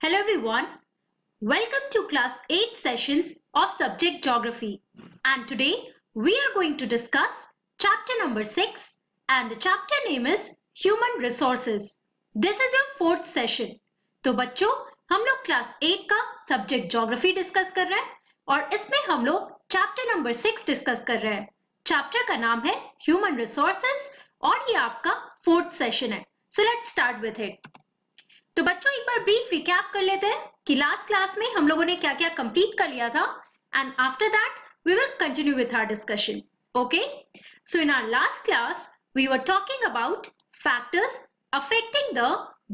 Hello everyone, welcome to class 8 sessions of subject geography, and today we are going to discuss chapter number 6 and the chapter name is human resources. This is your fourth session. तो बच्चों हम लोग class 8 का subject geography discuss कर रहे हैं और इसमें हम लोग चैप्टर नंबर 6 डिस्कस कर रहे हैं. चैप्टर का नाम है ह्यूमन रिसोर्सेज और ये आपका फोर्थ सेशन है. So let's start with it. तो बच्चों एक बार ब्रीफ रिकैप कर लेते हैं कि लास्ट क्लास में हम लोगों ने क्या क्या कंप्लीट कर लिया था and after that we will continue with our discussion. Okay, so in our last class we were talking about factors affecting the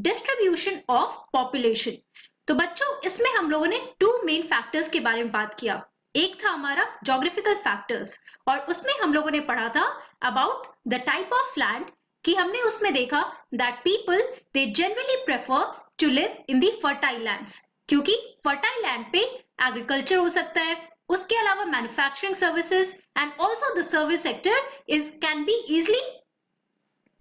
distribution of population. तो बच्चों इसमें हम लोगों ने टू मेन फैक्टर्स के बारे में बात किया. एक था हमारा ज्योग्राफिकल फैक्टर्स और उसमें हम लोगों ने पढ़ा था about the type of land कि हमने उसमें देखा that people they generally prefer to live in the fertile lands, क्योंकि फर्टाइल लैंड पे एग्रीकल्चर हो सकता है, उसके अलावा manufacturing services and also the service sector is can be easily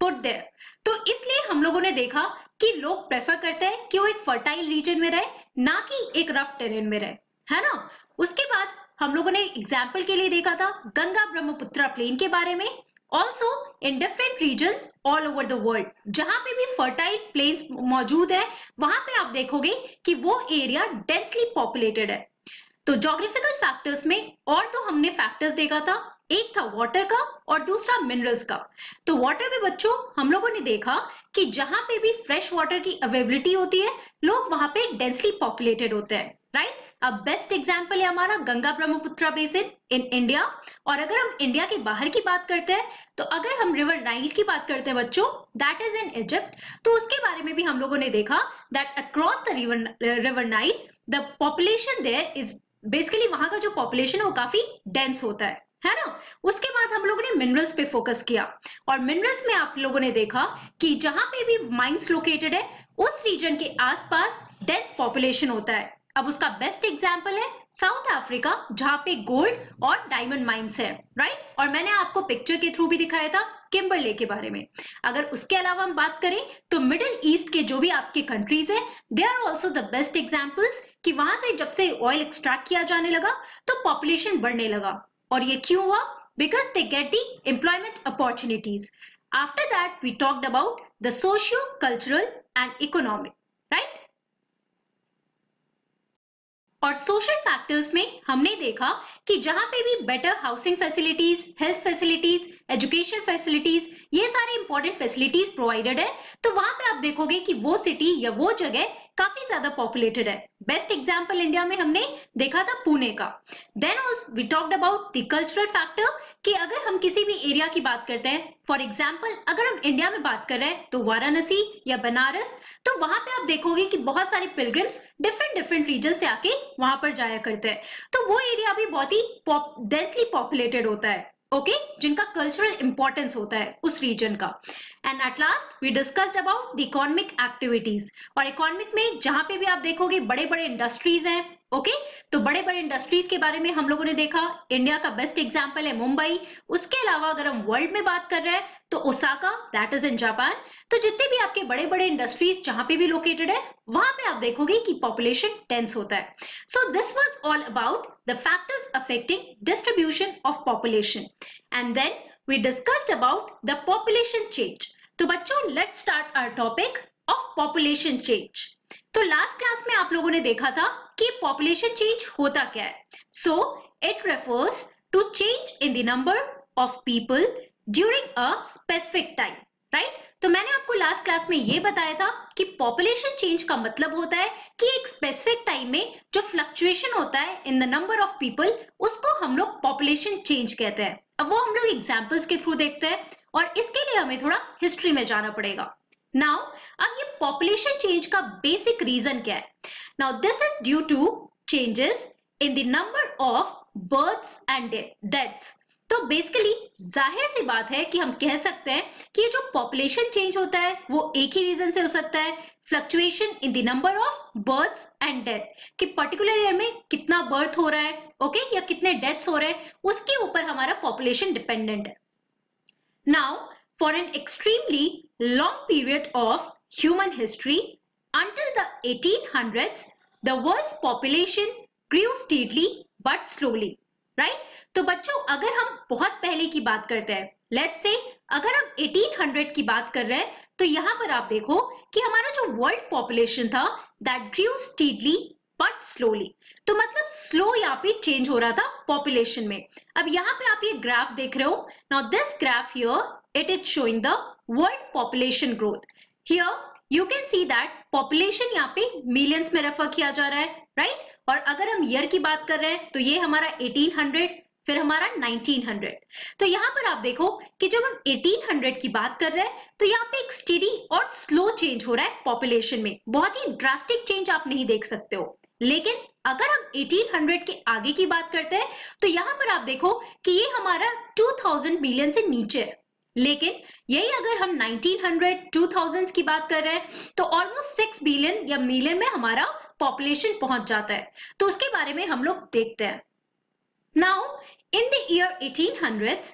put there. तो इसलिए हम लोगों ने देखा कि लोग प्रेफर करते हैं कि वो एक फर्टाइल रीजन में रहे, ना कि एक रफ टेरेन में रहे, है ना. उसके बाद हम लोगों ने एग्जाम्पल के लिए देखा था गंगा ब्रह्मपुत्रा प्लेन के बारे में. Also in different regions all over the world, जहां पे भी fertile plains मौजूद है वहां पे आप देखोगे कि वो एरिया डेंसली पॉपुलेटेड है. तो ज्योग्राफिकल फैक्टर्स में और तो हमने फैक्टर्स देखा था, एक था वाटर का और दूसरा मिनरल्स का. तो वाटर में बच्चों हम लोगों ने देखा कि जहां पे भी फ्रेश वाटर की अवेलेबिलिटी होती है लोग वहां पे डेंसली पॉपुलेटेड होते हैं, राइट. अब बेस्ट एग्जांपल है हमारा Ganga Brahmaputra basin in India. और अगर हम इंडिया के बाहर की बात करते हैं तो अगर हम रिवर नाइल की बात करते हैं बच्चों, दैट इज इन इजिप्ट, तो उसके बारे में भी हम लोगों ने देखा that across the river Nile the population there is basically वहां का जो पॉपुलेशन है वो काफी डेंस होता है ना. उसके बाद हम लोगों ने मिनरल्स पे फोकस किया और मिनरल्स में आप लोगों ने देखा कि जहां पे भी माइंस लोकेटेड है उस रीजन के आसपास डेंस पॉपुलेशन होता है. अब उसका बेस्ट एग्जांपल है साउथ अफ्रीका जहां पे गोल्ड और डायमंड माइंस है, राइट. और मैंने आपको पिक्चर के थ्रू भी दिखाया था किम्बरले के बारे में. अगर उसके अलावा हम बात करें तो मिडिल ईस्ट के जो भी आपके कंट्रीज है they are also the best examples कि वहां से जब से ऑयल एक्सट्रैक्ट किया जाने लगा तो पॉपुलेशन बढ़ने लगा. और ये क्यों हुआ? Because they get the employment opportunities. After that we talked about the socio cultural and economic, right. और सोशल फैक्टर्स में हमने देखा कि जहां पे भी better housing facilities, health facilities, education facilities, ये सारे इंपॉर्टेंट फैसिलिटीज प्रोवाइडेड है तो वहां पे आप देखोगे कि वो सिटी या वो जगह काफी ज्यादा पॉपुलेटेड है. बेस्ट एग्जांपल इंडिया में हमने देखा था पुणे का. Then also we talked about the cultural factor कि अगर हम किसी भी एरिया की बात करते हैं, फॉर एग्जांपल अगर हम इंडिया में बात कर रहे हैं तो वाराणसी या बनारस, तो वहां पे आप देखोगे कि बहुत सारे पिलग्रिम्स डिफरेंट रीजन से आके वहां पर जाया करते हैं. तो वो एरिया भी बहुत ही डेंसली पॉपुलेटेड होता है, ओके, जिनका कल्चरल इंपॉर्टेंस होता है उस रीजन का. And at last we discussed about the economic activities. और इकोनॉमिक में जहां पे भी आप देखोगे बड़े बड़े इंडस्ट्रीज हैं, ओके, तो बड़े बड़े इंडस्ट्रीज के बारे में हम लोगों ने देखा. इंडिया का बेस्ट एग्जांपल है मुंबई. उसके अलावा अगर हम वर्ल्ड में बात कर रहे हैं तो Osaka, that is in Japan. तो जितने भी आपके बड़े बड़े इंडस्ट्रीज जहां पे भी लोकेटेड है वहां पे आप देखोगे कि पॉपुलेशन डेंस होता है. So this was all about the factors affecting distribution of population and then we discussed about the population change. तो बच्चों let's start our topic of population change. तो लास्ट क्लास में आप लोगों ने देखा था कि पॉपुलेशन चेंज होता क्या है. So it refers to change in the number of people during a specific time, right. तो मैंने आपको लास्ट क्लास में ये बताया था कि पॉपुलेशन चेंज का मतलब होता है कि एक स्पेसिफिक टाइम में जो फ्लक्चुएशन होता है इन द नंबर ऑफ पीपल उसको हम लोग पॉपुलेशन चेंज कहते हैं. अब वो हम लोग एग्जांपल्स के थ्रू देखते हैं और इसके लिए हमें थोड़ा हिस्ट्री में जाना पड़ेगा. नाउ अब ये पॉपुलेशन चेंज का बेसिक रीजन क्या है? Now this is due to changes in the number of births and deaths. तो बेसिकली जाहिर सी बात है कि हम कह सकते हैं कि ये जो पॉपुलेशन चेंज होता है वो एक ही रीजन से हो सकता है, fluctuation in the number of births and death, कि पर्टिकुलर ईयर में कितना बर्थ हो रहा है, ओके, या कितने डेथ्स हो रहे हैं, उसके ऊपर हमारा पॉपुलेशन डिपेंडेंट है. Now for an extremely long period of human history, Until the 1800s, the world's population grew steadily but slowly. Right? तो बच्चों अगर हम बहुत पहले की बात करते हैं, लेट्स से अगर हम 1800 की बात कर रहे हैं, तो यहाँ पर आप देखो कि हमारा जो वर्ल्ड पॉपुलेशन था that grew steadily but slowly. तो मतलब स्लो यहाँ पे चेंज हो रहा था पॉपुलेशन में. अब यहाँ पे आप ये ग्राफ देख रहे हो. Now this graph here it is showing the world population growth. Here you can see that population यहाँ पे मिलियंस में रेफर किया जा रहा है, राइट? और अगर हम ईयर की बात कर रहे हैं तो ये हमारा 1800, फिर हमारा 1900. तो यहाँ पर आप देखो कि जब हम 1800 की बात कर रहे हैं तो यहाँ पे एक स्टेडी और स्लो चेंज हो रहा है पॉपुलेशन में. बहुत ही ड्रास्टिक चेंज आप नहीं देख सकते हो. लेकिन अगर हम 1800 के आगे की बात करते हैं तो यहाँ पर आप देखो कि ये हमारा 2000 मिलियन से नीचे है. लेकिन यही अगर हम 1900 2000 की बात कर रहे हैं तो ऑलमोस्ट 6 बिलियन या मिलियन में हमारा पॉपुलेशन पहुंच जाता है. तो उसके बारे में हम लोग देखते हैं. Now in the year 1800s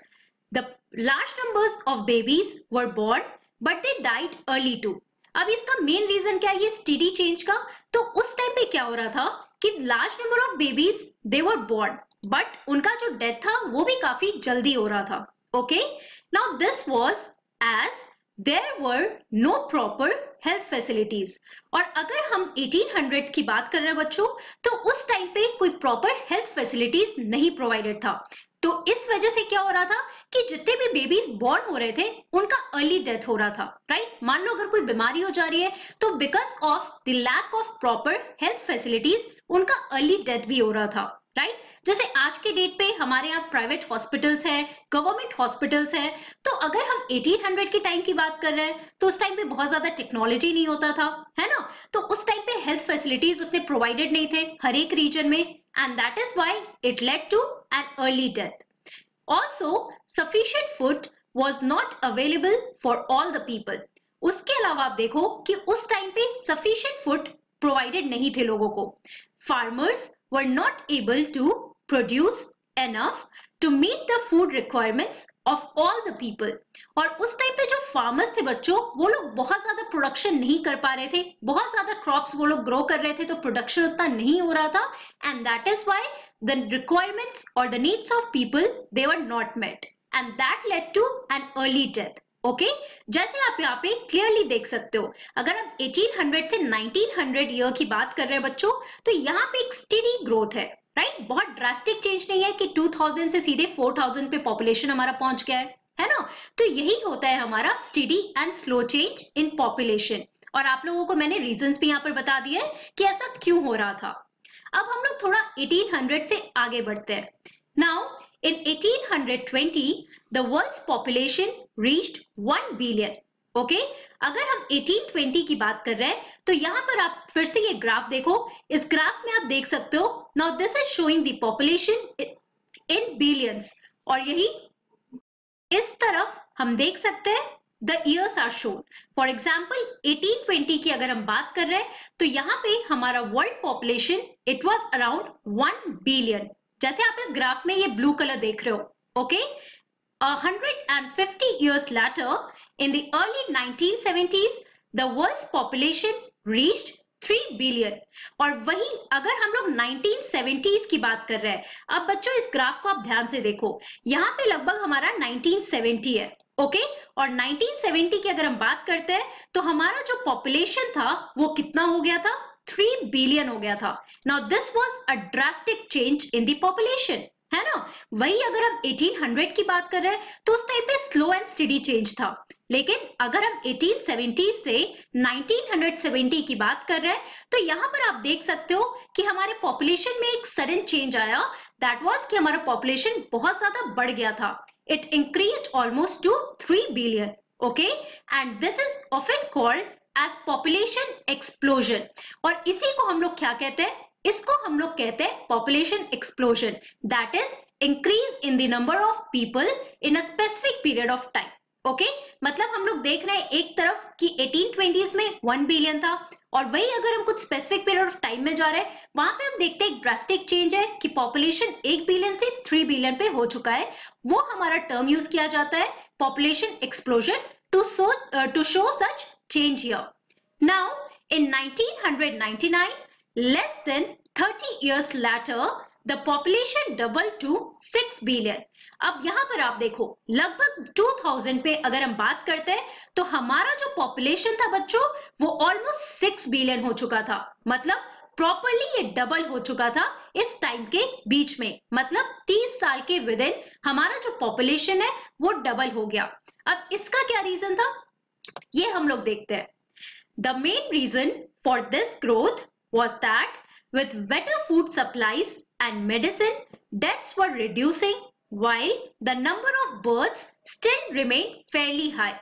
the large numbers of babies were born but they died early too. अब इसका मेन रीजन क्या है ये स्टेडी चेंज का? तो उस टाइम पे क्या हो रहा था कि large number of babies they were born but उनका जो डेथ था वो भी काफी जल्दी हो रहा था. Okay, now this was as there were no proper health facilities. और अगर हम 1800 की बात कर रहे हैं बच्चों तो उस टाइम पे कोई प्रॉपर हेल्थ फैसिलिटीज नहीं प्रोवाइडेड था. तो इस वजह से क्या हो रहा था कि जितने भी बेबीज बॉर्न हो रहे थे उनका अर्ली डेथ हो रहा था. राइट? मान लो अगर कोई बीमारी हो जा रही है तो because of the lack of proper health facilities उनका अर्ली डेथ भी हो रहा था. राइट? जैसे आज के डेट पे हमारे यहाँ प्राइवेट हॉस्पिटल्स हैं, गवर्नमेंट हॉस्पिटल्स हैं. तो अगर हम 1800 के टाइम की बात कर रहे हैं तो उस टाइम पे बहुत ज्यादा टेक्नोलॉजी नहीं होता था, है ना? तो उस टाइम पे हेल्थ फैसिलिटीज उतने प्रोवाइडेड नहीं थे हर एक रीजन में, and that is why it led to an early death. Also sufficient food was not available for all the people. उसके अलावा आप देखो कि उस टाइम पे सफिशिएंट फूड प्रोवाइडेड नहीं थे लोगों को. Farmers were not able to produce enough to meet the food requirements of all the people. और उस टाइम पे जो फार्मर्स थे बच्चों वो लोग बहुत ज्यादा प्रोडक्शन नहीं कर पा रहे थे, बहुत ज्यादा क्रॉप्स वो लोग ग्रो कर रहे थे तो प्रोडक्शन उतना नहीं हो रहा था, and that is why the requirements और the needs of people they were not met and that led to an early death. Okay, जैसे आप यहाँ पे क्लियरली देख सकते हो अगर हम 1800 से 1900 ईयर की बात कर रहे हैं बच्चों तो यहाँ पे एक स्टेडी ग्रोथ है. राइट? बहुत ड्रास्टिक चेंज नहीं है कि 2000 से सीधे 4000 पे पॉपुलेशन हमारा पहुंच गया है ना? तो यही होता है हमारा steady and slow change in population. और आप लोगों को मैंने रीजंस भी यहाँ पर बता दिए कि ऐसा क्यों हो रहा था. अब हम लोग थोड़ा 1800 से आगे बढ़ते हैं. Now in 1820 the world's population reached 1 billion. Okay, अगर हम 1820 की बात कर रहे हैं तो यहाँ पर आप फिर से ये ग्राफ देखो. इस ग्राफ में आप देख सकते हो now this is showing the population in billions, और यही इस तरफ हम देख सकते हैं the years are shown. For example 1820 की अगर हम बात कर रहे हैं तो यहाँ पे हमारा world population it was around 1 billion. जैसे आप इस ग्राफ में ये ब्लू कलर देख रहे हो. Okay, 150 years later in the early 1970s the world's population reached 3 billion. और वही अगर हम लोग 1970s की बात कर रहे हैं, अब बच्चों इस ग्राफ को आप ध्यान से देखो, यहाँ पे लगभग हमारा 1970 है. ओके, और 1970 की अगर हम बात करते हैं तो हमारा जो पॉपुलेशन था वो कितना हो गया था? 3 बिलियन हो गया था. Now this was a drastic change in the population, है ना? वही अगर हम 1800 की बात कर रहे हैं तो उस टाइम पे स्लो एंड स्टेडी चेंज था. लेकिन अगर हम 1870 से 1970 की बात कर रहे हैं तो यहाँ पर आप देख सकते हो कि हमारे पॉपुलेशन में एक सडन चेंज आया. दैट वाज कि हमारा पॉपुलेशन बहुत ज्यादा बढ़ गया था. It increased almost to 3 billion. Okay, and this is often called as population explosion. और इसी को हम लोग क्या कहते हैं? इसको हम लोग कहते हैं population explosion. That is increase in the number of people in a specific period of time. Okay, मतलब हम लोग देख रहे हैं एक तरफ कि 1820s में 1 बिलियन था, और वही अगर हम कुछ स्पेसिफिक पीरियड ऑफ टाइम में जा रहे हैं वहां पे हम देखते हैं एक ड्रास्टिक चेंज है कि पॉपुलेशन 1 बिलियन से 3 बिलियन पे हो चुका है. वो हमारा टर्म यूज किया जाता है population explosion to show such change here. Now In 1999, less than 30 years later, the population doubled to 6 billion. अब यहाँ पर आप देखो, लगभग 2000 पे अगर हम बात करते हैं तो हमारा जो पॉपुलेशन था बच्चों वो ऑलमोस्ट 6 बिलियन हो चुका था. मतलब प्रॉपरली ये डबल हो चुका था इस टाइम के बीच में. मतलब 30 साल के विद इन हमारा जो पॉपुलेशन है वो डबल हो गया. अब इसका क्या रीजन था ये हम लोग देखते हैं. The main reason for this growth was that with better food supplies and medicine, deaths were reducing while the number of births still remained fairly high.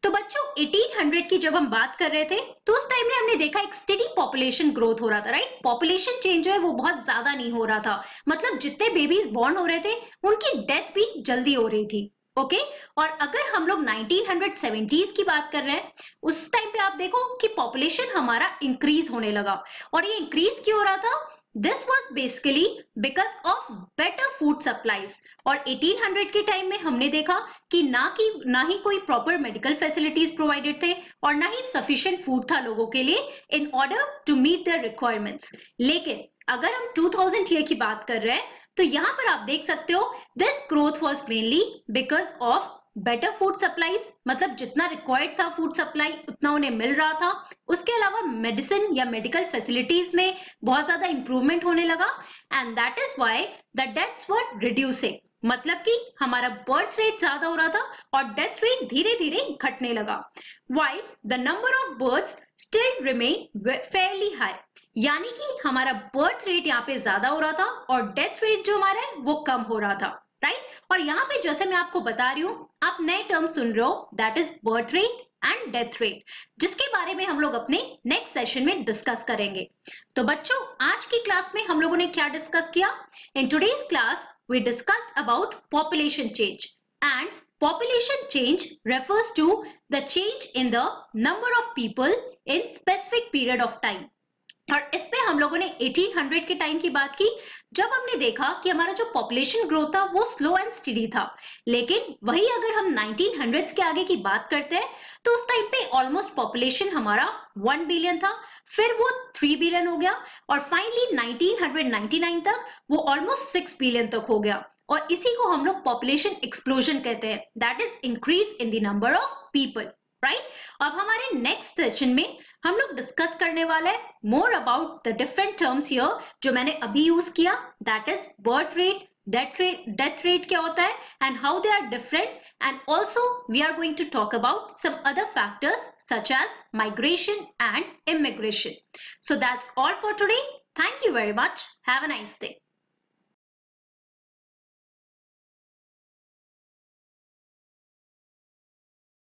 तो बच्चों 1800 की जब हम बात कर रहे थे तो उस टाइम में हमने देखा एक स्टेडी पॉपुलेशन ग्रोथ हो रहा था, राइट. पॉपुलेशन चेंज जो है वो बहुत ज्यादा नहीं हो रहा था. मतलब जितने बेबीज बॉर्न हो रहे थे उनकी डेथ भी जल्दी हो रही थी. ओके और अगर हम लोग 1970s की बात कर रहे हैं उस टाइम पे आप देखो कि पॉपुलेशन हमारा इंक्रीज होने लगा. और ये इंक्रीज क्यों हो रहा था? This was basically because of better food supplies. और 1800 के टाइम में हमने देखा कि ना ही कोई प्रॉपर मेडिकल फैसिलिटीज प्रोवाइडेड थे और ना ही सफिशिएंट फूड था लोगों के लिए in order to meet their requirements. लेकिन अगर हम 2000 ईयर की बात कर रहे हैं तो यहाँ पर आप देख सकते हो this growth was mainly because of better food supplies. मतलब जितना रिक्वायर्ड था फूड सप्लाई उतना उन्हें मिल रहा था. उसके अलावा मेडिसिन या मेडिकल फैसिलिटीज में बहुत ज्यादा इंप्रूवमेंट होने लगा and that is why the deaths were reducing. मतलब कि हमारा बर्थ रेट ज्यादा हो रहा था और डेथ रेट धीरे धीरे घटने लगा. While the number of births still remain fairly high. यानी कि हमारा बर्थ रेट यहाँ पे ज्यादा हो रहा था और डेथ रेट जो हमारा है वो कम हो रहा था, राइट. और यहाँ पे जैसे मैं आपको बता रही हूँ आप नए टर्म सुन रहे हो that is birth rate and death rate, जिसके बारे में हम लोग अपने नेक्स्ट सेशन में डिस्कस करेंगे. तो बच्चों आज की क्लास में हम लोगों ने क्या डिस्कस किया? In today's class we discussed about population change, and population change refers to the change in the number of people in specific period of time. और इस पे हम लोगों ने 1800 के टाइम की बात की जब हमने देखा कि हमारा जो पॉपुलेशन ग्रोथ था वो स्लो एंड स्टेडी था. लेकिन वही अगर हम 1900s के आगे की बात करते हैं तो उस टाइम पे ऑलमोस्ट पॉपुलेशन हमारा 1 बिलियन था, फिर वो 3 बिलियन हो गया और फाइनली 1999 तक वो ऑलमोस्ट 6 बिलियन तक हो गया. और इसी को हम लोग पॉपुलेशन एक्सप्लोजन कहते हैं, that is increase in the number of people, right. अब हमारे नेक्स्ट सेशन में हम लोग डिस्कस करने वाले हैं more about the different terms here जो मैंने अभी यूज किया, that is birth rate, death rate क्या होता है and how they are different, and also we are going to talk about some other factors such as migration and immigration. So that's all for today. Thank you very much. Have a nice day.